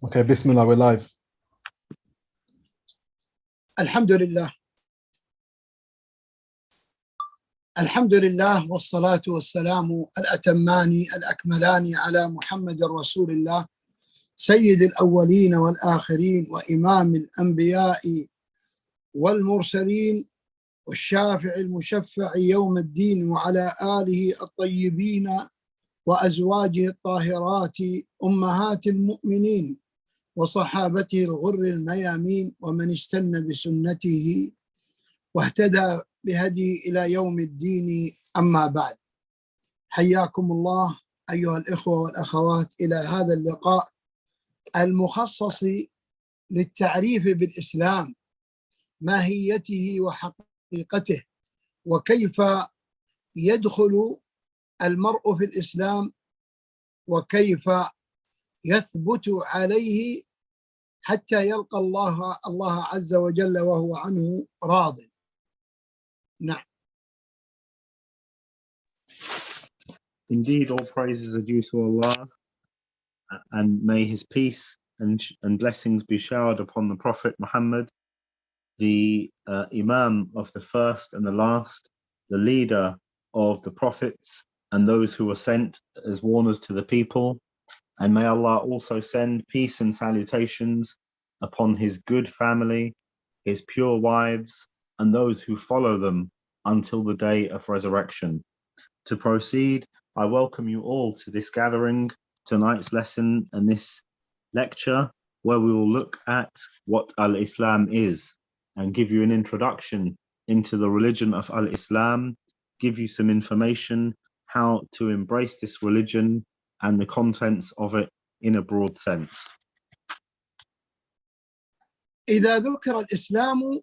Okay, Bismillah, we're live. الحمد لله الحمد لله والصلاة والسلام الأتمان الأكملان على محمد رسول الله سيد الأولين والآخرين وإمام الأنبياء والمرسلين والشافع المشفع يوم الدين وعلى آله الطيبين وأزواجه الطاهرات أمهات المؤمنين وصحابته الغر الميامين ومن استنى بسنته واهتدى بهدي إلى يوم الدين. أما بعد، حياكم الله أيها الإخوة والأخوات إلى هذا اللقاء المخصص للتعريف بالإسلام، ماهيته وحقيقته، وكيف يدخل المرء في الإسلام وكيف يثبت عليه حتى يلقى الله عز وجل وهو عنه راض. نعم. Indeed, all praises are due to Allah, and may his peace and blessings be showered upon the Prophet Muhammad, the Imam of the first and the last, the leader of the prophets and those who were sent as warners to the people. And may Allah also send peace and salutations upon his good family, his pure wives, and those who follow them until the day of resurrection. To proceed, I welcome you all to this gathering, tonight's lesson and this lecture, where we will look at what Al-Islam is and give you an introduction into the religion of Al-Islam, give you some information how to embrace this religion and the contents of it in a broad sense. إذا ذكر الإسلام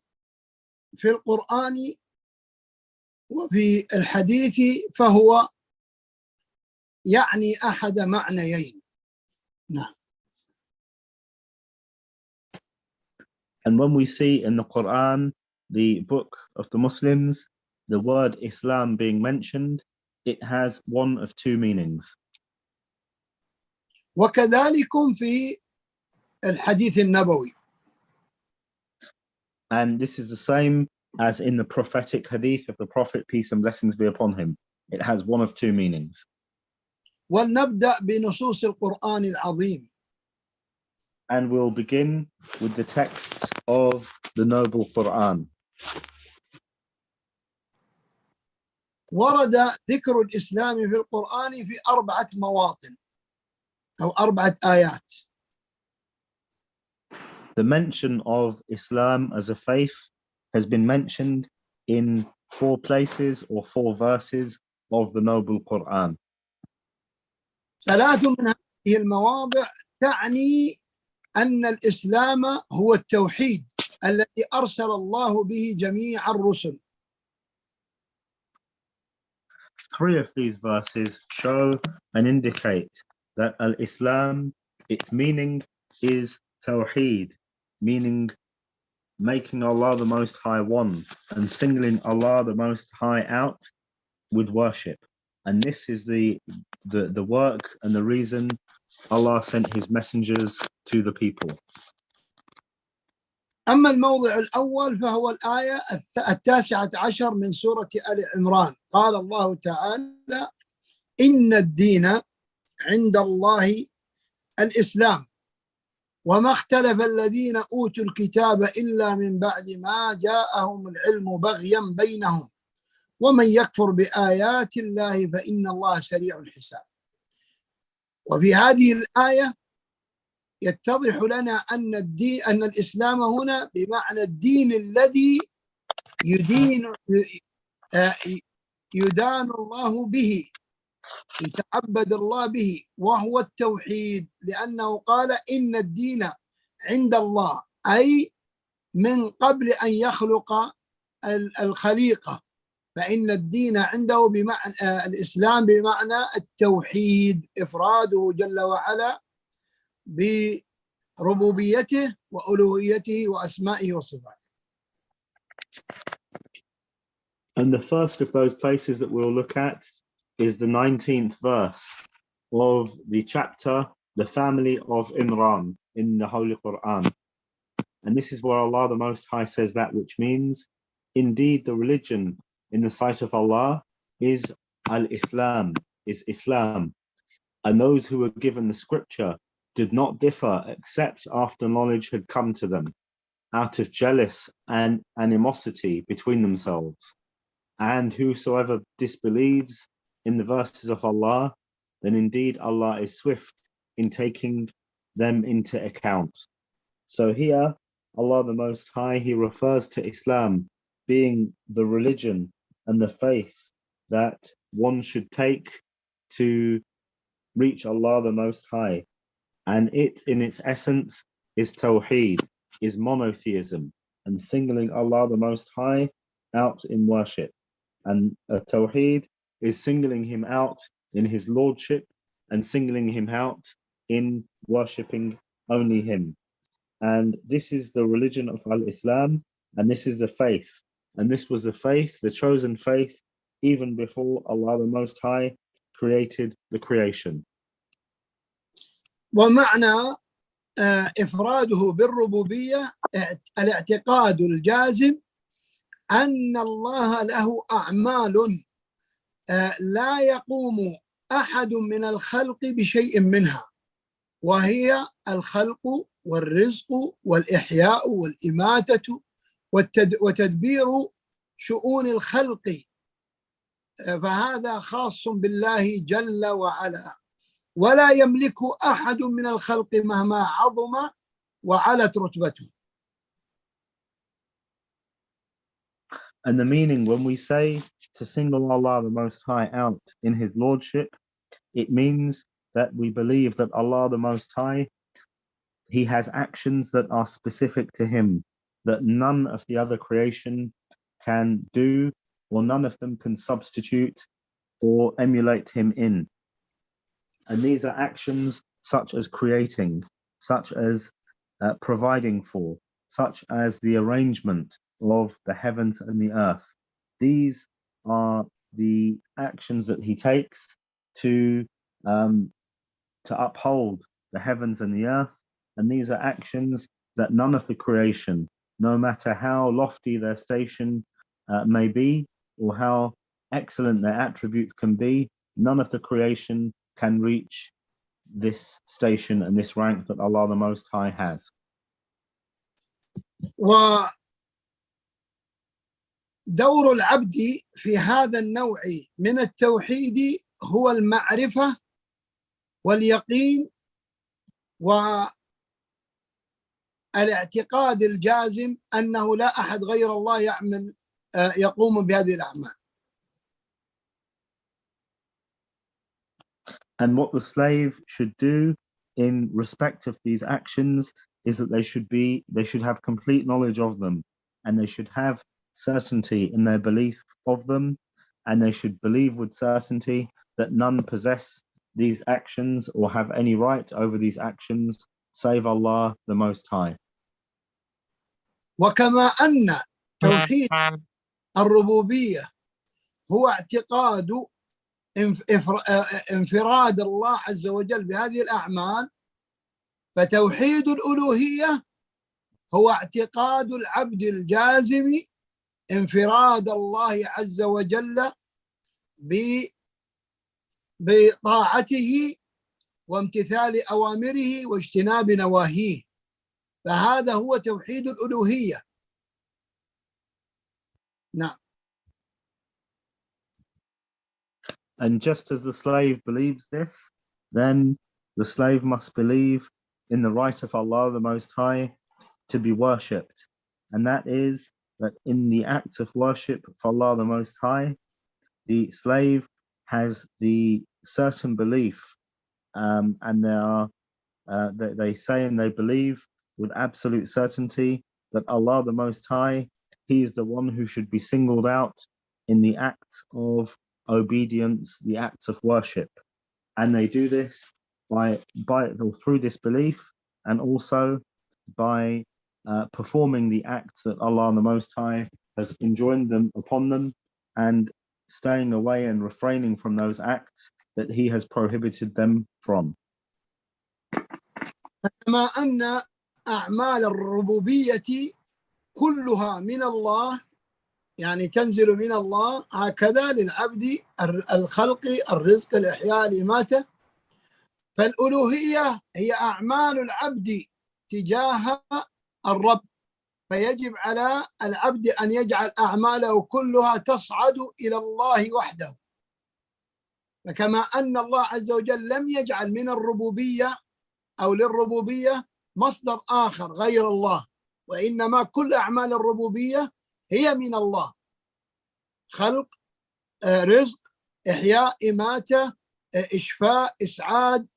في القرآن وفي الحديث فهو يعني أحد معنيين. نعم. And when we see in the Quran, the book of the Muslims, the word Islam being mentioned, it has one of two meanings. وكذلك في الحديث النبوي. And this is the same as in the prophetic hadith of the Prophet, peace and blessings be upon him. It has one of two meanings. ولنبدأ بنصوص القرآن العظيم. And we'll begin with the texts of the noble Quran. ورد ذكر الإسلام في القرآن في 4 مواطن أو 4 آيات. The mention of Islam as a faith has been mentioned in 4 places or 4 verses of the noble Quran. 3 من هذه المواضع تعني أن الإسلام هو التوحيد الذي أرسل الله به جميع الرسل. 3 of these verses show and indicate that Al-Islam, its meaning is Tawheed, meaning making Allah the Most High one and singling Allah the Most High out with worship. And this is the work and the reason Allah sent his messengers to the people. أما الموضع الأول فهو الآية 19 من سورة آل عمران. قال الله تعالى: إن الدين عند الله الإسلام وما اختلف الذين أوتوا الكتاب إلا من بعد ما جاءهم العلم بغيا بينهم ومن يكفر بآيات الله فإن الله سريع الحساب. وفي هذه الآية يتضح لنا أن الإسلام هنا بمعنى الدين الذي يدان الله به، يتعبد الله به، وهو التوحيد، لأنه قال إن الدين عند الله، أي من قبل أن يخلق الخليقة، فإن الدين عنده بمعنى الإسلام بمعنى التوحيد، إفراده جل وعلا بربوبيته وألوهيته وأسمائه وصفاته. And the first of those places that we'll look at is the 19th verse of the chapter, The Family of Imran, in the Holy Quran. And this is where Allah the Most High says that which means, indeed, the religion in the sight of Allah is al-Islam, is Islam. And those who were given the scripture did not differ except after knowledge had come to them, out of jealous and animosity between themselves. And whosoever disbelieves in the verses of Allah, then indeed Allah is swift in taking them into account. So here, Allah the Most High, He refers to Islam being the religion and the faith that one should take to reach Allah the Most High. And it, in its essence, is Tawheed, is monotheism, and singling Allah the Most High out in worship. And Tawheed is singling Him out in His Lordship and singling Him out in worshipping only Him. And this is the religion of Al-Islam, and this is the faith. And this was the faith, the chosen faith, even before Allah the Most High created the creation. ومعنى إفراده بالربوبية الاعتقاد الجازم أن الله له أعمال لا يقوم أحد من الخلق بشيء منها، وهي الخلق والرزق والإحياء والإماتة وتدبير شؤون الخلق، فهذا خاص بالله جل وعلا، ولا يملك أحد من الخلق مهما عظم وعلت رتبته. And the meaning, when we say to single Allah the Most High out in His Lordship, it means that we believe that Allah the Most High, He has actions that are specific to Him, that none of the other creation can do, or none of them can substitute or emulate Him in. And these are actions such as creating, such as providing for, such as the arrangement of the heavens and the earth. These are the actions that He takes to uphold the heavens and the earth. And these are actions that none of the creation, no matter how lofty their station may be, or how excellent their attributes can be, none of the creation can reach this station and this rank that Allah the Most High has. ودور العبد في هذا النوع من التوحيد هو المعرفة واليقين والاعتقاد الجازم أنه لا أحد غير الله يقوم بهذه الأعمال. And what the slave should do in respect of these actions is that they should have complete knowledge of them, and they should have certainty in their belief of them, and they should believe with certainty that none possess these actions or have any right over these actions save Allah the Most High. وكما أن توحيد الربوبية هو اعتقاد انفراد الله عز وجل بهذه الأعمال، فتوحيد الألوهية هو اعتقاد العبد الجازم انفراد الله عز وجل بطاعته وامتثال أوامره واجتناب نواهيه، فهذا هو توحيد الألوهية. نعم. And just as the slave believes this, then the slave must believe in the right of Allah the Most High to be worshipped. And that is that in the act of worship of Allah the Most High, the slave has the certain belief, and they say and they believe with absolute certainty that Allah the Most High, He is the one who should be singled out in the act of obedience, the act of worship. And they do this through this belief, and also by performing the acts that Allah the Most High has enjoined them upon them, and staying away and refraining from those acts that He has prohibited them from. كما أن أعمال الربوبية كلها من الله، يعني تنزل من الله، هكذا للعبد الخلق، الرزق، الإحياء، الإماتة. فالألوهية هي أعمال العبد تجاه الرب، فيجب على العبد أن يجعل أعماله كلها تصعد إلى الله وحده. فكما أن الله عز وجل لم يجعل من الربوبية أو للربوبية مصدر آخر غير الله، وإنما كل أعمال الربوبية هي من الله: خلق، رزق، إحياء، إماتة، إشفاء، إسعاد،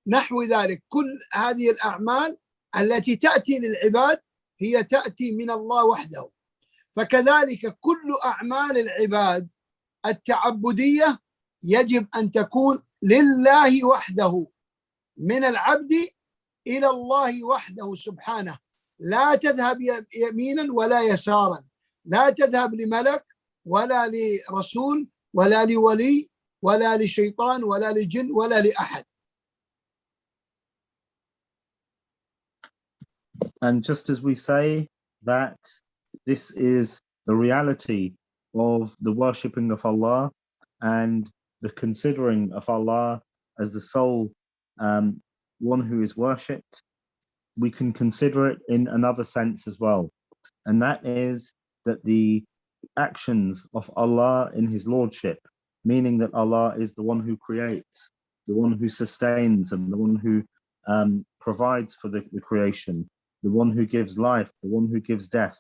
نحو ذلك. كل هذه الأعمال التي تأتي للعباد هي تأتي من الله وحده. فكذلك كل أعمال العباد التعبدية يجب أن تكون لله وحده، من العبد إلى الله وحده سبحانه، لا تذهب يمينا ولا يسارا، لا تذهب لملك ولا لرسول ولا لولي ولا لشيطان ولا لجن ولا لأحد. And just as we say that this is the reality of the worshipping of Allah and the considering of Allah as the sole one who is worshipped, we can consider it in another sense as well. And that is that the actions of Allah in His Lordship, meaning that Allah is the one who creates, the one who sustains, and the one who provides for the creation, the one who gives life, the one who gives death.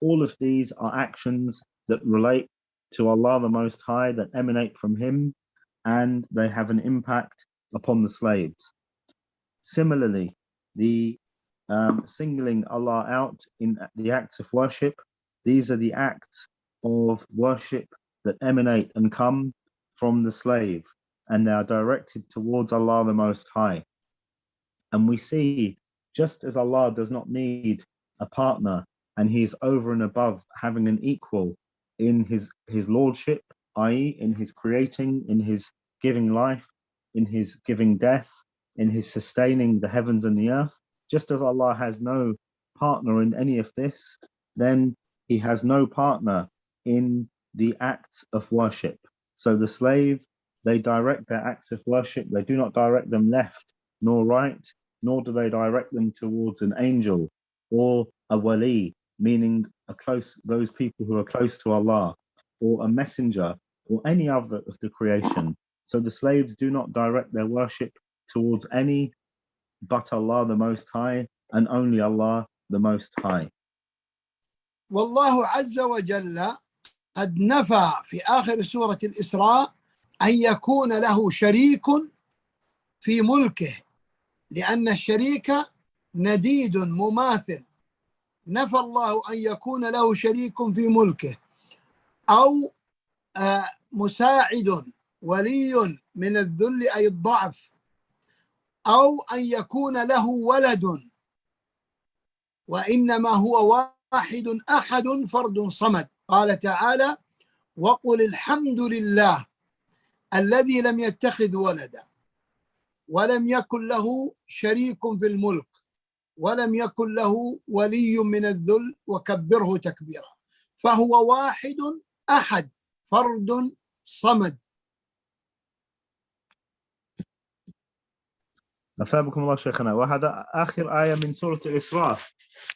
All of these are actions that relate to Allah the Most High, that emanate from Him, and they have an impact upon the slaves. Similarly, the singling Allah out in the acts of worship, these are the acts of worship that emanate and come from the slave, and they are directed towards Allah the Most High. And we see, just as Allah does not need a partner, and He is over and above having an equal in His Lordship, i.e. in His creating, in His giving life, in His giving death, in His sustaining the heavens and the earth, just as Allah has no partner in any of this, then He has no partner in the acts of worship. So the slave, they direct their acts of worship, they do not direct them left nor right, nor do they direct them towards an angel or a wali, meaning those people who are close to Allah, or a messenger, or any other of the creation. So the slaves do not direct their worship towards any but Allah the Most High, and only Allah the Most High. والله عز وجل قد نفى في آخر سورة الإسراء أن يكون له شريك في ملكه، لأن الشريك نديد مماثل. نفى الله أن يكون له شريك في ملكه أو مساعد، ولي من الذل أي الضعف، أو أن يكون له ولد، وإنما هو واحد أحد فرد صمد. قال تعالى: وقل الحمد لله الذي لم يتخذ ولدا ولم يكن له شريك في الملك ولم يكن له ولي من الذل وكبره تكبيرا. فهو واحد أحد فرد صمد. أثابكم الله شيخنا. وهذا آخر آية من سورة الإسراء.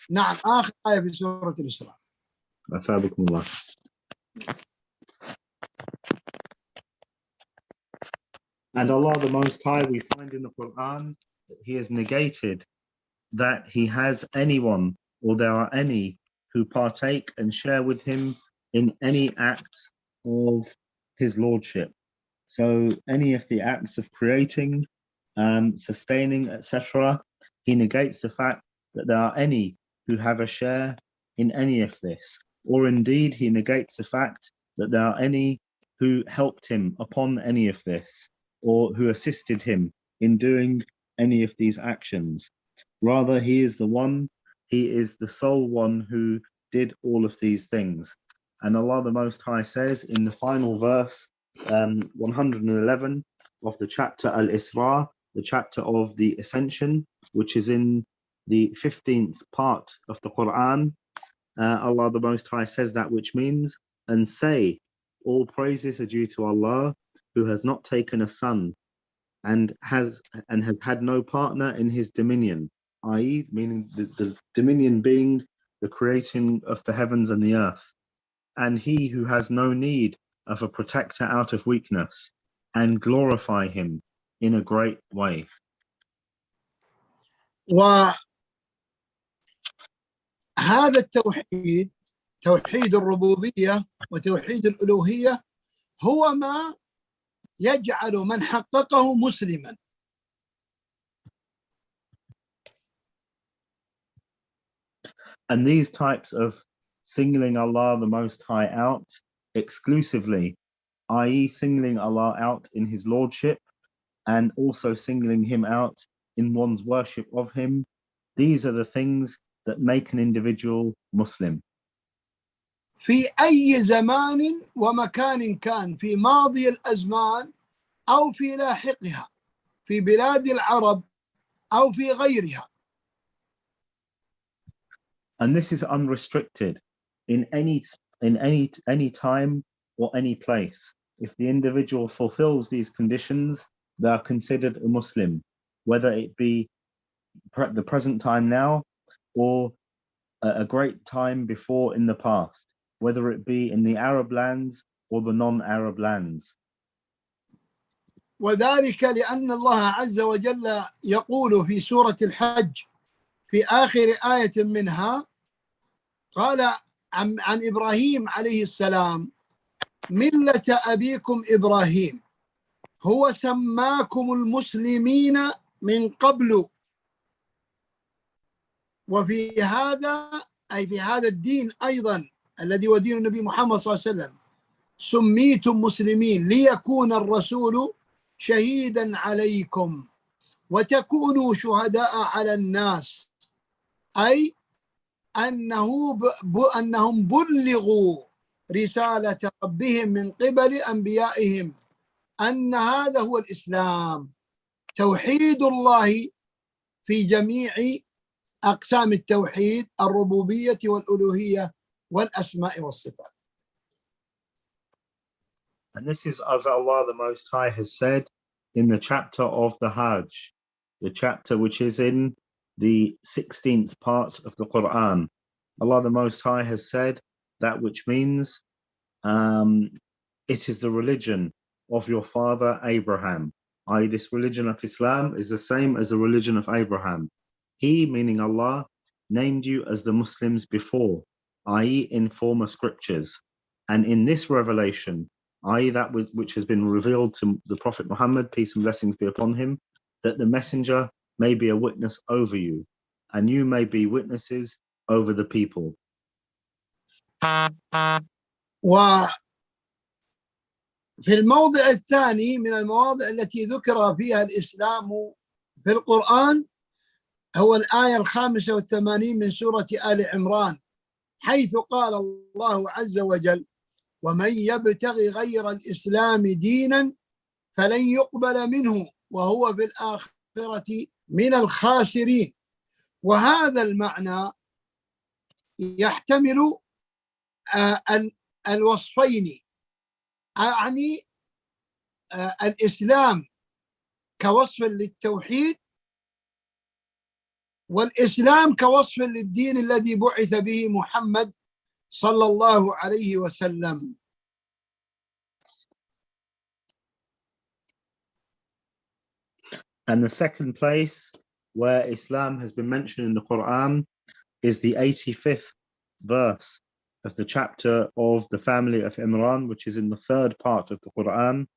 نعم، آخر آية في سورة الإسراء. أثابكم الله. And Allah the Most High, we find in the Quran that He has negated that He has anyone, or there are any who partake and share with Him in any acts of His Lordship. So any of the acts of creating, sustaining, etc., He negates the fact that there are any who have a share in any of this. Or indeed, He negates the fact that there are any who helped Him upon any of this, or who assisted Him in doing any of these actions. Rather, He is the one, He is the sole one who did all of these things. And Allah the Most High says in the final verse, 111 of the chapter Al-Isra, the chapter of the Ascension, which is in the 15th part of the Quran, Allah the Most High says that which means, and say, all praises are due to Allah, who has not taken a son and has had no partner in his dominion, i.e., meaning the dominion being the creating of the heavens and the earth, and he who has no need of a protector out of weakness, and glorify him in a great way. وهذا التوحيد، توحيد الربوبية وتوحيد الألوهية، هو ما يجعل من حققه مسلما. And these types of singling Allah the Most High out exclusively, i.e. singling Allah out in his lordship and also singling him out in one's worship of him, these are the things that make an individual Muslim. في أي زمان ومكان كان، في ماضي الأزمان أو في لاحقها، في بلاد العرب أو في غيرها. And this is unrestricted in any time or any place. If the individual fulfills these conditions, they are considered a Muslim, whether it be the present time now or a great time before in the past, whether it be in the Arab lands or the non-Arab lands. وذلك لأن الله عز وجل يقول في سورة الحج في آخر آية منها، قال عن إبراهيم عليه السلام: ملة أبيكم إبراهيم هو سماكم المسلمين من قبل وفي هذا، أي في هذا الدين أيضا الذي هو دين النبي محمد صلى الله عليه وسلم، سميتم مسلمين ليكون الرسول شهيدا عليكم وتكونوا شهداء على الناس، أي أنهم بلغوا رسالة ربهم من قبل أنبيائهم، أن هذا هو الإسلام، توحيد الله في جميع أقسام التوحيد، الربوبية والألوهية والأسماء والصفات. And this is as Allah the Most High has said in the chapter of the Hajj, the chapter which is in the 16th part of the Quran. Allah the Most High has said that which means it is the religion of your father Abraham, i.e. this religion of Islam is the same as the religion of Abraham. He, meaning Allah, named you as the Muslims before, i.e. in former scriptures, and in this revelation, i.e. that which has been revealed to the Prophet Muhammad, peace and blessings be upon him, that the messenger may be a witness over you, and you may be witnesses over the people. وفي الموضع الثاني من المواضع التي ذكر فيها الإسلام في القرآن هو الآية 85 من سورة آل عمران، حيث قال الله عز وجل: ومن يبتغي غير الإسلام دينا فلن يقبل منه وهو في الآخرة من الخاسرين. وهذا المعنى يحتمل الوصفين، يعني الإسلام كوصف للتوحيد، والإسلام كوصف للدين الذي بعث به محمد صلى الله عليه وسلم. And the second place where Islam has been mentioned in the Quran is the 85th verse of the chapter of the family of Imran, which is in the third part of the Quran,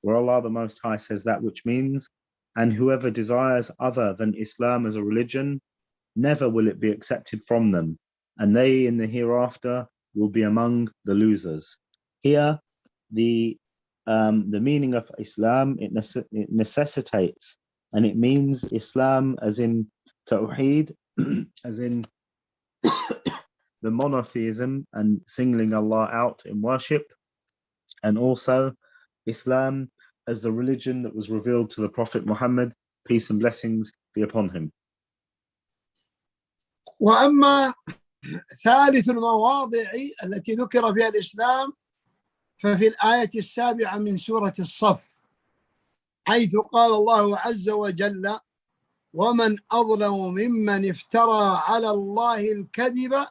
where Allah the Most High says that which means, and whoever desires other than Islam as a religion, never will it be accepted from them, and they in the hereafter will be among the losers. Here, the meaning of Islam, it necessitates, and it means Islam as in Tawheed, as in the monotheism and singling Allah out in worship, and also Islam as the religion that was revealed to the Prophet Muhammad, peace and blessings be upon him. وأما ثالث المواضع التي ذكر فيها الإسلام ففي الآية 7 من سورة الصف، حيث قال الله عز وجل: ومن أظلم ممن افترى على الله الكذب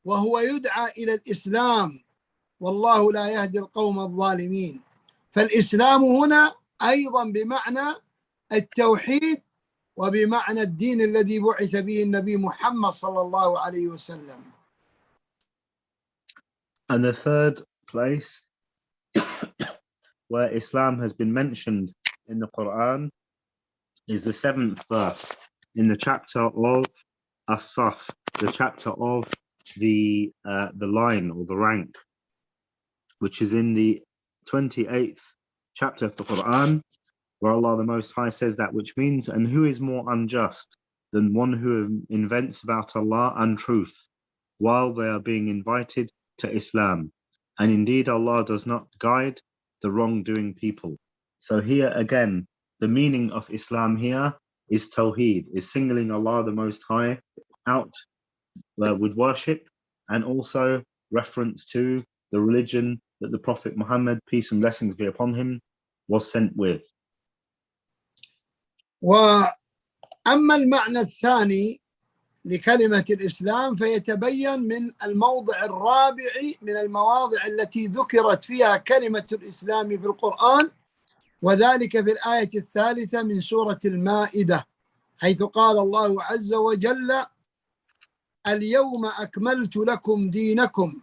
وهو يدعى إلى الإسلام والله لا يهدي القوم الظالمين. فالإسلام هنا أيضا بمعنى التوحيد وبمعنى الدين الذي بعث به النبي محمد صلى الله عليه وسلم. And the third place where Islam has been mentioned in the Quran is the 7th verse in the chapter of As-Saf, the chapter of the line or the rank, which is in the 28th chapter of the Quran, where Allah the Most High says that, which means, and who is more unjust than one who invents about Allah untruth while they are being invited to Islam? And indeed Allah does not guide the wrongdoing people. So here again, the meaning of Islam here is Tawheed, is singling Allah the Most High out with worship, and also reference to the religion that the Prophet Muhammad, peace and blessings be upon him, was sent with. وأما المعنى الثاني لكلمة الإسلام فيتبين من الموضع الرابع من المواضع التي ذكرت فيها كلمة الإسلام في القرآن، وذلك في الآية 3 من سورة المائدة، حيث قال الله عز وجل: اليوم أكملت لكم دينكم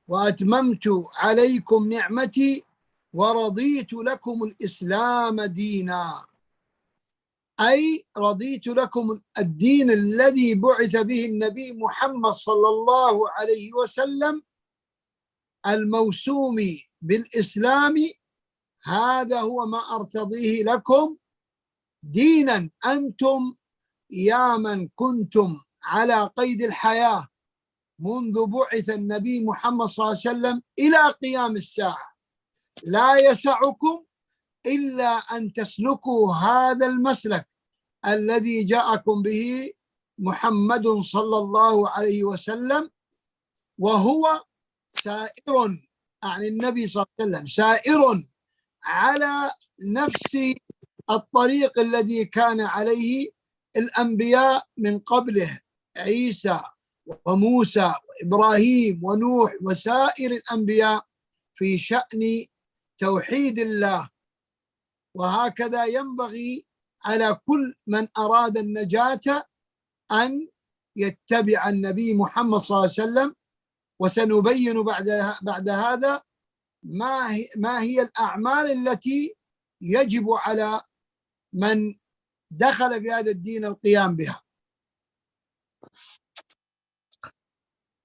وأتممت عليكم نعمتي ورضيت لكم الإسلام دينا. أي رضيت لكم الدين الذي بعث به النبي محمد صلى الله عليه وسلم الموسوم بالإسلام، هذا هو ما أرتضيه لكم دينا أنتم يا من كنتم على قيد الحياة منذ بعث النبي محمد صلى الله عليه وسلم إلى قيام الساعة، لا يسعكم إلا أن تسلكوا هذا المسلك الذي جاءكم به محمد صلى الله عليه وسلم، وهو سائر عن النبي صلى الله عليه وسلم، سائر على نفس الطريق الذي كان عليه الأنبياء من قبله، عيسى وموسى وإبراهيم ونوح وسائر الأنبياء في شأن توحيد الله. وهكذا ينبغي على كل من أراد النجاة أن يتبع النبي محمد صلى الله عليه وسلم. وسنبين بعد هذا ما هي الأعمال التي يجب على من دخل في هذا الدين القيام بها.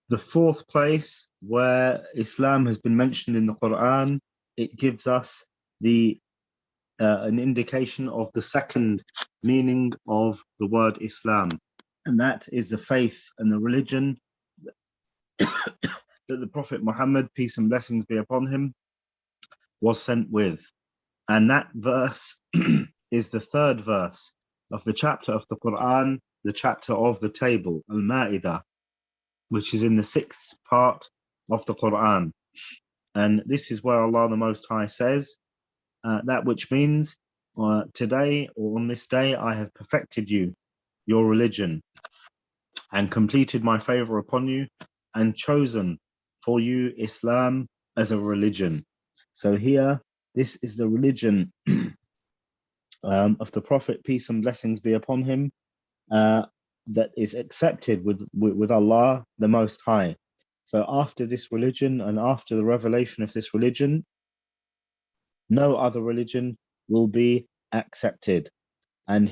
The fourth place where Islam has been mentioned in the Quran, it gives us an indication of the second meaning of the word Islam, and that is the faith and the religion that the Prophet Muhammad, peace and blessings be upon him, was sent with. And that verse is the third verse of the chapter of the Quran, the chapter of the table, Al-Ma'idah, which is in the 6th part of the Quran. And this is where Allah the Most High says, that which means, today or on this day I have perfected you, your religion, and completed my favor upon you, and chosen for you Islam as a religion. So here, this is the religion of the Prophet, peace and blessings be upon him, that is accepted with Allah the Most High. So after this religion and after the revelation of this religion, no other religion will be accepted. And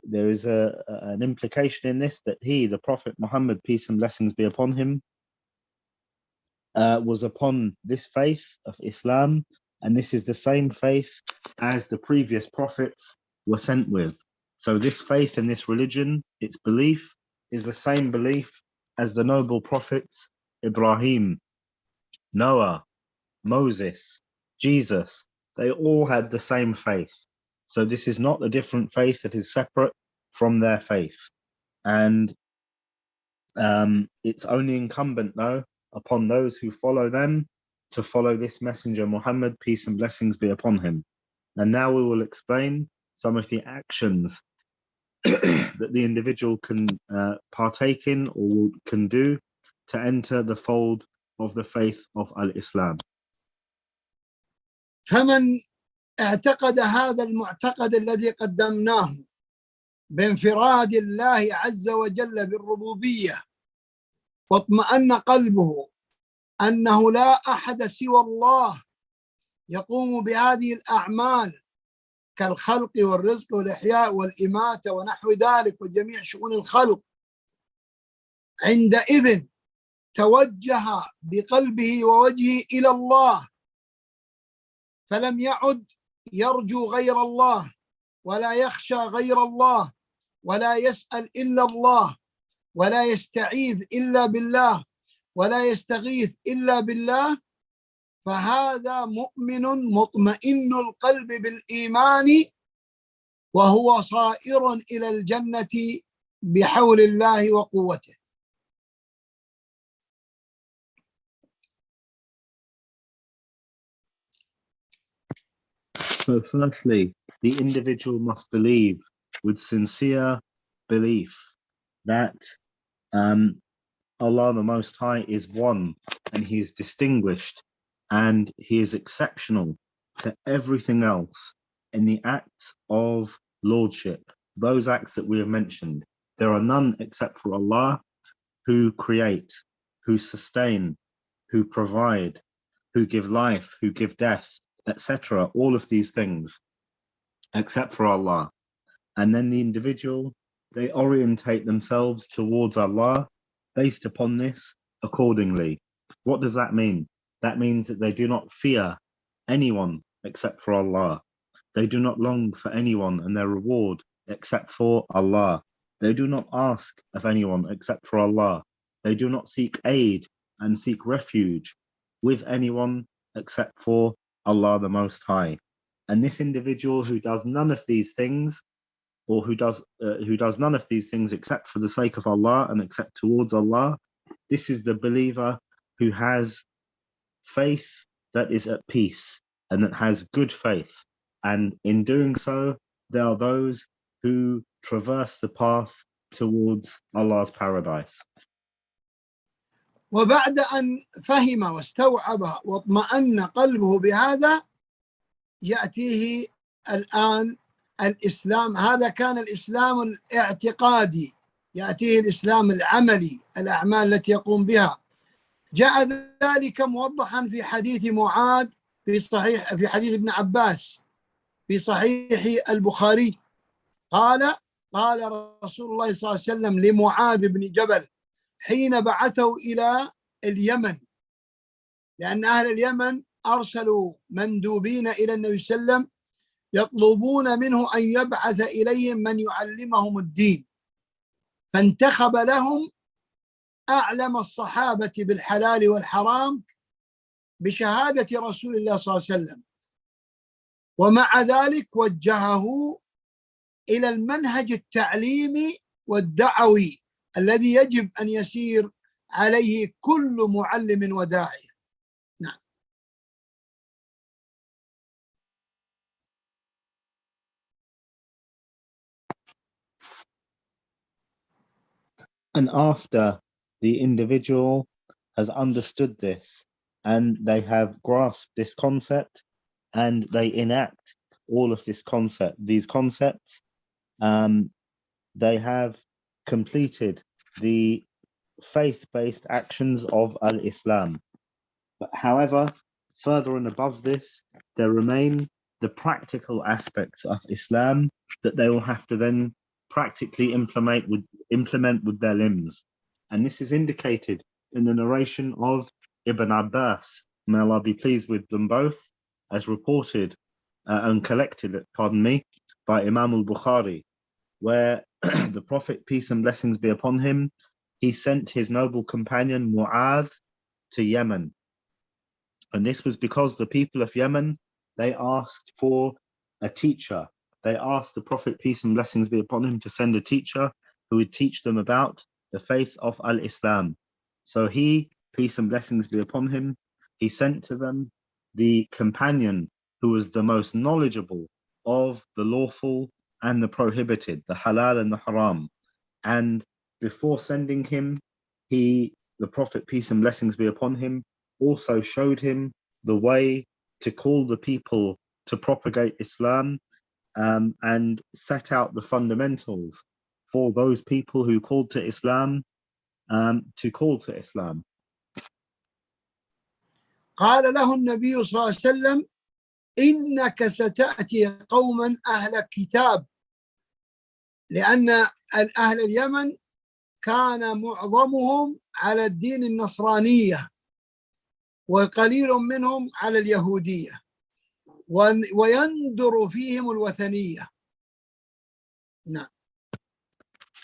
there is an implication in this that the Prophet Muhammad, peace and blessings be upon him, was upon this faith of Islam, and this is the same faith as the previous prophets were sent with. So this faith and this religion, its belief, is the same belief as the noble prophets Ibrahim, Noah, Moses, Jesus. They all had the same faith. So this is not a different faith that is separate from their faith. And It's only incumbent, though, upon those who follow them to follow this messenger Muhammad, peace and blessings be upon him. And now we will explain some of the actions that the individual can partake in or can do to enter the fold of the faith of Al-Islam. فمن اعتقد هذا المعتقد الذي قدمناه بانفراد الله عز وجل بالربوبية واطمأن قلبه أنه لا أحد سوى الله يقوم بهذه الأعمال كالخلق والرزق والإحياء والإماتة ونحو ذلك وجميع شؤون الخلق، عندئذ توجه بقلبه ووجهه إلى الله، فلم يعد يرجو غير الله ولا يخشى غير الله ولا يسأل إلا الله ولا يستعيذ إلا بالله ولا يستغيث إلا بالله، فهذا مؤمن مطمئن القلب بالإيمان وهو صائر إلى الجنة بحول الله وقوته. So firstly, the individual must believe with sincere belief that Allah the Most High is one and He is distinguished and He is exceptional to everything else in the acts of lordship. Those acts that we have mentioned, there are none except for Allah who create, who sustain, who provide, who give life, who give death, etc. All of these things except for Allah. And then the individual, they orientate themselves towards Allah based upon this accordingly. What does that mean? That means that they do not fear anyone except for Allah. They do not long for anyone and their reward except for Allah. They do not ask of anyone except for Allah. They do not seek aid and seek refuge with anyone except for Allah the Most High. And this individual who does none of these things, or who does none of these things except for the sake of Allah and except towards Allah, this is the believer who has faith that is at peace and that has good faith. And in doing so, there are those who traverse the path towards Allah's paradise. وبعد أن فهم واستوعب واطمأن قلبه بهذا يأتيه الآن الإسلام. هذا كان الإسلام الاعتقادي، يأتيه الإسلام العملي، الأعمال التي يقوم بها. جاء ذلك موضحا في حديث معاذ في حديث ابن عباس في صحيح البخاري، قال رسول الله صلى الله عليه وسلم لمعاذ بن جبل حين بعثه إلى اليمن، لأن أهل اليمن أرسلوا مندوبين إلى النبي صلى الله عليه وسلم يطلبون منه أن يبعث إليهم من يعلمهم الدين، فانتخب لهم أعلم الصحابة بالحلال والحرام بشهادة رسول الله صلى الله عليه وسلم، ومع ذلك وجهه إلى المنهج التعليمي والدعوي الذي يجب أن يسير عليه كل معلم وداعية. نعم. And after the individual has understood this and they have grasped this concept and they enact all of these concepts, they have completed the faith-based actions of Al-Islam. But however, further and above this, there remain the practical aspects of Islam that they will have to then practically implement with their limbs. And this is indicated in the narration of Ibn Abbas, may Allah be pleased with them both, as reported and collected, by Imam al-Bukhari, where the Prophet, peace and blessings be upon him, he sent his noble companion Mu'adh to Yemen. And this was because the people of Yemen, they asked for a teacher. They asked the Prophet, peace and blessings be upon him, to send a teacher who would teach them about the faith of al-Islam. So he, peace and blessings be upon him, he sent to them the companion who was the most knowledgeable of the lawful and the prohibited, the halal and the haram. And before sending him, the Prophet, peace and blessings be upon him, also showed him the way to call the people to propagate Islam, and set out the fundamentals for those people who called to Islam, to call to Islam. قال له النبي صلى الله عليه وسلم إنك ستأتي قوما أهل كتاب، لأن أهل اليمن كان معظمهم على الدين النصرانية وقليل منهم على اليهودية، ويندر فيهم الوثنية. نعم.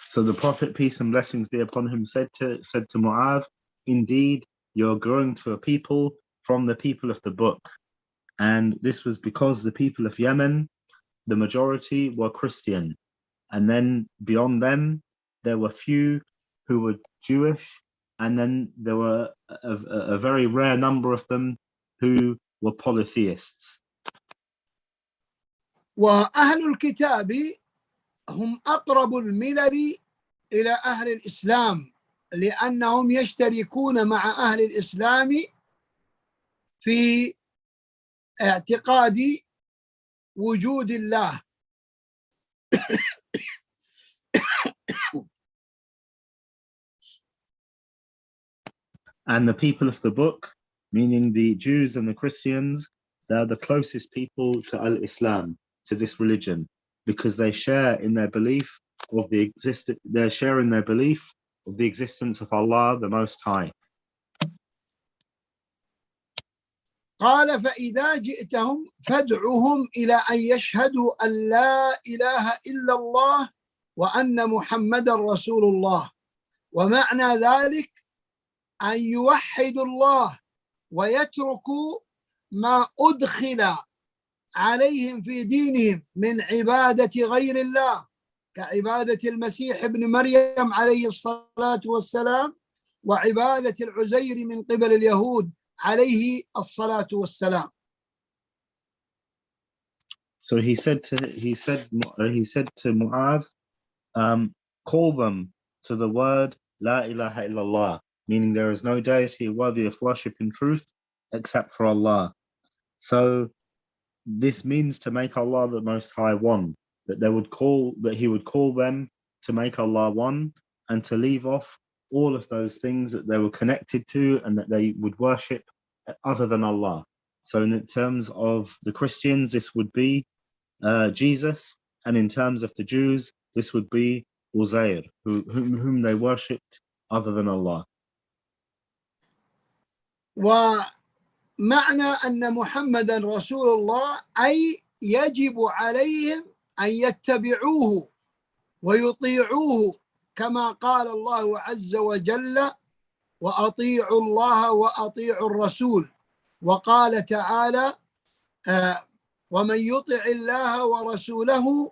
So the Prophet, peace and blessings be upon him, said to Mu'adh, indeed, you're going to a people from the people of the book. And this was because the people of Yemen, the majority were Christian. And then beyond them, there were few who were Jewish. And then there were a very rare number of them who were polytheists. وأهل الكتاب هم أقرب الملل إلى أهل الإسلام، لأنهم يشتركون مع أهل الإسلام في اعتقاد وجود الله. And the people of the book, meaning the Jews and the Christians, they're the closest people to al-Islam, to this religion, because they share in their belief of the existence of Allah, the Most High. قال فإذا جئتهم فادعهم إلى أن يشهدوا أن لا إله إلا الله وأن محمد رسول الله، ومعنى ذلك أن يوحدوا الله ويتركوا ما أدخل عليهم في دينهم من عبادة غير الله، كعبادة المسيح ابن مريم عليه الصلاة والسلام وعبادة العزير من قبل اليهود عليه الصلاة والسلام. So he said to Mu'adh, call them to the word La ilaha illallah, meaning there is no deity worthy of worship in truth except for Allah. So this means to make Allah the Most High one, that he would call them to make Allah one and to leave off all of those things that they were connected to and that they would worship other than Allah. So in terms of the Christians, this would be Jesus, and in terms of the Jews, this would be Uzair, whom they worshipped other than Allah. ومعنى أن محمدا رسول الله أي يجب عليهم أن يتبعوه ويطيعوه، كما قال الله عز وجل وأطيعوا الله وأطيعوا الرسول، وقال تعالى ومن يطع الله ورسوله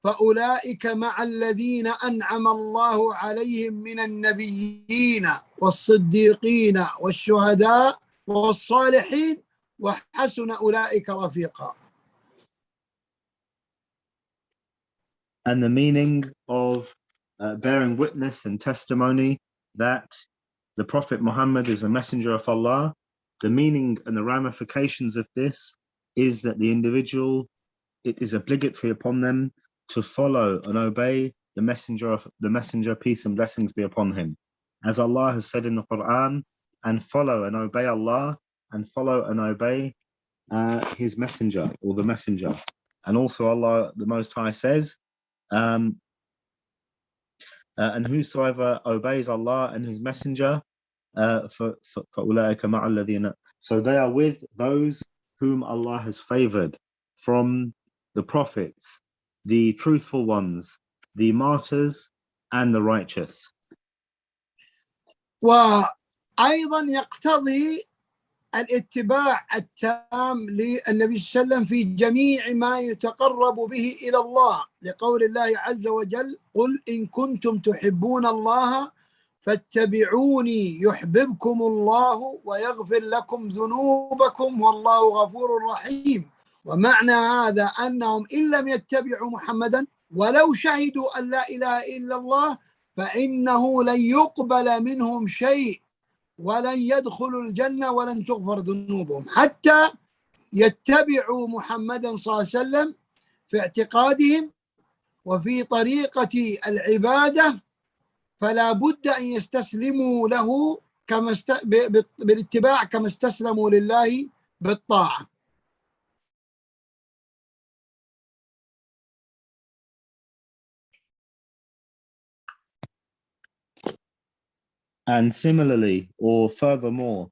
فأولئك مع الذين أنعم الله عليهم من النبيين والصديقين والشهداء والصالحين وحسن أولئك رفيقا. And the meaning of bearing witness and testimony that the Prophet Muhammad is a messenger of Allah, the meaning and the ramifications of this is that the individual, it is obligatory upon them to follow and obey the messenger, peace and blessings be upon him. As Allah has said in the Quran, and follow and obey Allah, and follow and obey his messenger, or the messenger. And also Allah, the Most High, says, and whosoever obeys Allah and his messenger, so they are with those whom Allah has favored from the prophets, the truthful ones, the martyrs, and the righteous. وأيضا يقتضي الاتباع التام للنبي صلى الله عليه وسلم في جميع ما يتقرب به إلى الله، لقول الله عز وجل قل إن كنتم تحبون الله فاتبعوني يحببكم الله ويغفر لكم ذنوبكم والله غفور رحيم. ومعنى هذا أنهم إن لم يتبعوا محمدا ولو شهدوا أن لا إله إلا الله فإنه لن يقبل منهم شيء ولن يدخلوا الجنة ولن تغفر ذنوبهم حتى يتبعوا محمدا صلى الله عليه وسلم في اعتقادهم وفي طريقة العبادة. فلا بد أن يستسلموا له بالاتباع كما استسلموا لله بالطاعة. And similarly, or furthermore,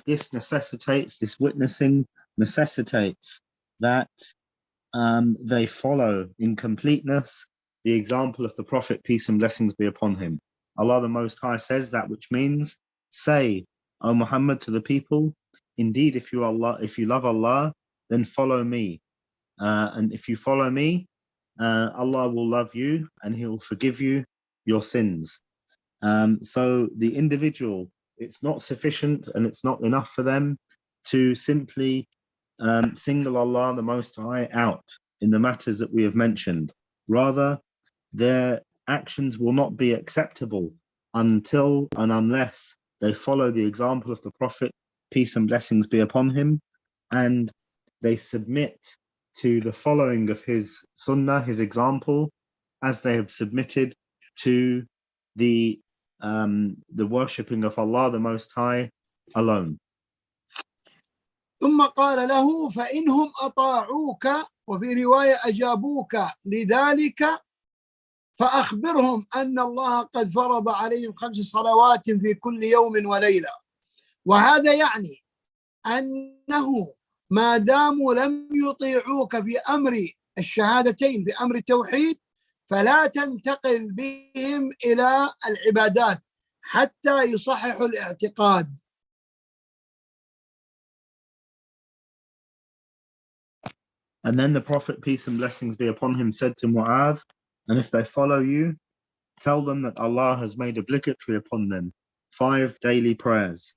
this witnessing necessitates that they follow in completeness the example of the Prophet, peace and blessings be upon him. Allah the Most High says that, which means, say, O Muhammad, to the people, indeed, if you love Allah, then follow me. And if you follow me, Allah will love you and He will forgive you your sins. So the individual, it's not sufficient and it's not enough for them to simply single Allah the Most High out in the matters that we have mentioned. Rather, their actions will not be acceptable until and unless they follow the example of the Prophet, peace and blessings be upon him, and they submit to the following of his sunnah, his example, as they have submitted to the worshipping of Allah the Most High alone. ثم قال له فإنهم أطاعوك وفي رواية أجابوك لذلك فأخبرهم أن الله قد فرض عليهم 5 صلوات في كل يوم وليلة. وهذا يعني أنه ما داموا لم يطيعوك في أمر الشهادتين بأمر التوحيد فلا تنتقل بهم إلى العبادات حتى يصححوا الاعتقاد. And then the Prophet, peace and blessings be upon him, said to Mu'adh, and if they follow you, tell them that Allah has made obligatory upon them 5 daily prayers.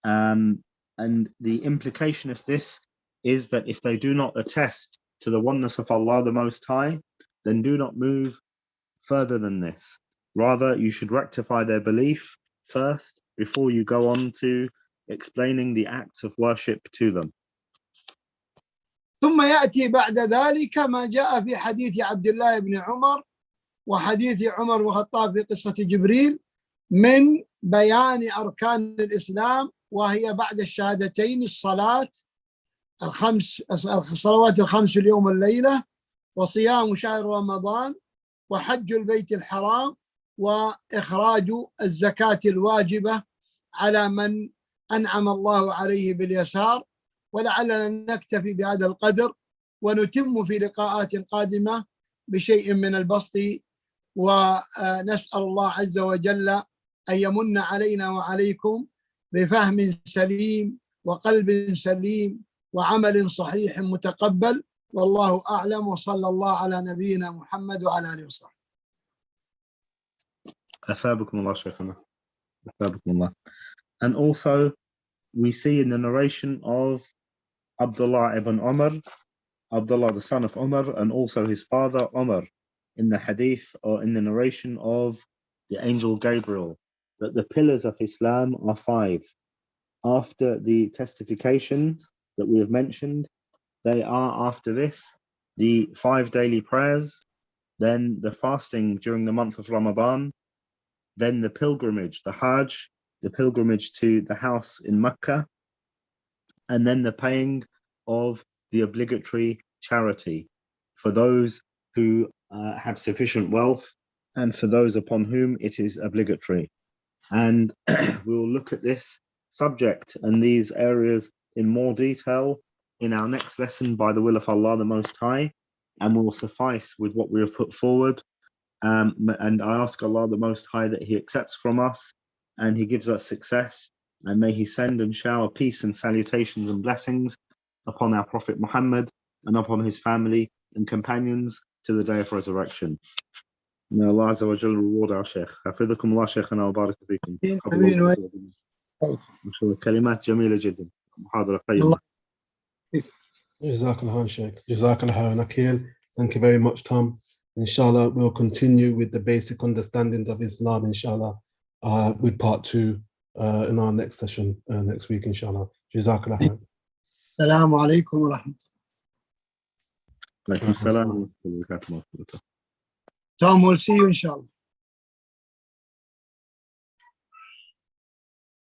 And the implication of this is that if they do not attest to the oneness of Allah the Most High, then do not move further than this. Rather, you should rectify their belief first before you go on to explaining the acts of worship to them. ثم يأتي بعد ذلك ما جاء في حديث عبد الله بن عمر وحديث عمر والخطاب في قصة جبريل من بيان أركان الإسلام، وهي بعد الشهادتين الصلاة الصلوات الخمس اليوم والليلة، وصيام شهر رمضان، وحج البيت الحرام، وإخراج الزكاة الواجبة على من أنعم الله عليه باليسار. ولعلنا نكتفي بهذا القدر ونتم في لقاءات قادمة بشيء من البسط، ونسأل الله عز وجل أن يمن علينا وعليكم بفهم سليم وقلب سليم وعمل صحيح متقبل، والله أعلم، وصلى الله على نبينا محمد وعلى آله وصحبه. أثابكم الله شيخنا. أثابكم الله. And also we see in the narration of Abdullah ibn Umar, Abdullah the son of Umar, and also his father Umar, in the hadith or in the narration of the angel Gabriel, that the pillars of Islam are 5. After the testifications that we have mentioned, they are after this the 5 daily prayers, then the fasting during the month of Ramadan, then the pilgrimage, the Hajj, the pilgrimage to the house in Mecca, and then the paying of the obligatory charity for those who have sufficient wealth and for those upon whom it is obligatory. And we will look at this subject and these areas in more detail in our next lesson by the will of Allah the Most High, and will suffice with what we have put forward. And I ask Allah the Most High that He accepts from us and He gives us success, and may He send and shower peace and salutations and blessings upon our Prophet Muhammad and upon his family and companions to the day of resurrection. May Allah Azza wa Jal reward our Sheikh. حفظكم الله شيخنا وبارك فيكم. امين وإياك. ما شاء الله كلمات جميلة جدا. محاضرة الله قيمة. Jazakallah, Sheikh. Jazakallah, Nakil. Thank you very much, Tom. Inshallah, we'll continue with the basic understandings of Islam, inshallah, with part 2 in our next session next week, inshallah. Jazakallah. السلام عليكم ورحمة الله. عليكم السلام ورحمة الله وبركاته. Tom, we'll see you inshallah.